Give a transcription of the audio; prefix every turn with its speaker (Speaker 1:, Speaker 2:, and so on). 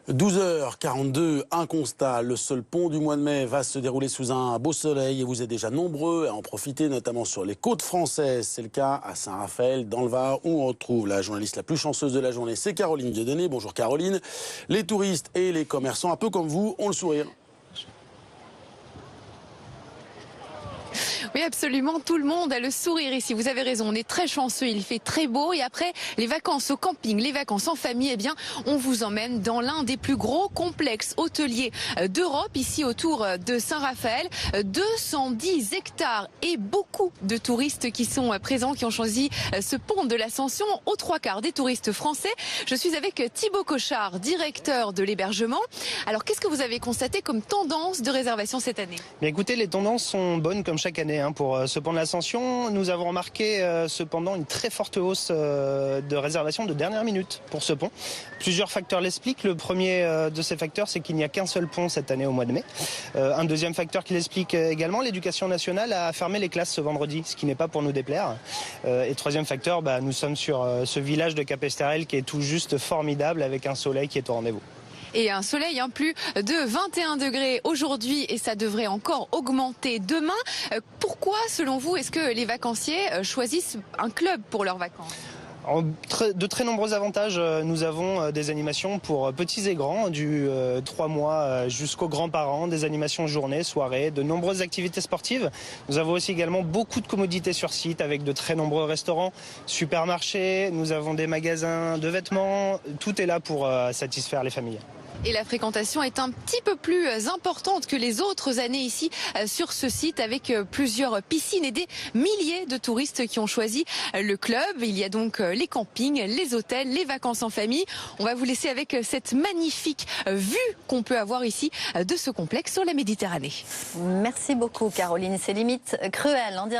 Speaker 1: 12h42, un constat. Le seul pont du mois de mai va se dérouler sous un beau soleil et vous êtes déjà nombreux à en profiter, notamment sur les côtes françaises. C'est le cas à Saint-Raphaël, dans le Var, où on retrouve la journaliste la plus chanceuse de la journée. C'est Caroline Dieudonné. Bonjour Caroline. Les touristes et les commerçants, un peu comme vous, ont le sourire.
Speaker 2: Oui, absolument. Tout le monde a le sourire ici. Vous avez raison. On est très chanceux. Il fait très beau. Et après, les vacances au camping, les vacances en famille, eh bien, on vous emmène dans l'un des plus gros complexes hôteliers d'Europe, ici autour de Saint-Raphaël. 210 hectares et beaucoup de touristes qui sont présents, qui ont choisi ce pont de l'Ascension, aux 3/4 des touristes français. Je suis avec Thibaut Cochard, directeur de l'hébergement. Alors, qu'est-ce que vous avez constaté comme tendance de réservation cette année?
Speaker 3: Bien, écoutez, les tendances sont bonnes comme chaque année. Pour ce pont de l'Ascension, nous avons remarqué cependant une très forte hausse de réservation de dernière minute pour ce pont. Plusieurs facteurs l'expliquent. Le premier de ces facteurs, c'est qu'il n'y a qu'un seul pont cette année au mois de mai. Un deuxième facteur qui l'explique également, l'éducation nationale a fermé les classes ce vendredi, ce qui n'est pas pour nous déplaire. Et troisième facteur, nous sommes sur ce village de Capesterel qui est tout juste formidable avec un soleil qui est au rendez-vous.
Speaker 2: Et un soleil plus de 21 degrés aujourd'hui et ça devrait encore augmenter demain. Pourquoi, selon vous, est-ce que les vacanciers choisissent un club pour leurs vacances ?
Speaker 3: De très nombreux avantages. Nous avons des animations pour petits et grands, du 3 mois jusqu'aux grands-parents, des animations journées, soirées, de nombreuses activités sportives. Nous avons aussi également beaucoup de commodités sur site avec de très nombreux restaurants, supermarchés, nous avons des magasins de vêtements. Tout est là pour satisfaire les familles.
Speaker 2: Et la fréquentation est un petit peu plus importante que les autres années ici sur ce site avec plusieurs piscines et des milliers de touristes qui ont choisi le club. Il y a donc les campings, les hôtels, les vacances en famille. On va vous laisser avec cette magnifique vue qu'on peut avoir ici de ce complexe sur la Méditerranée.
Speaker 4: Merci beaucoup Caroline, c'est limite cruel.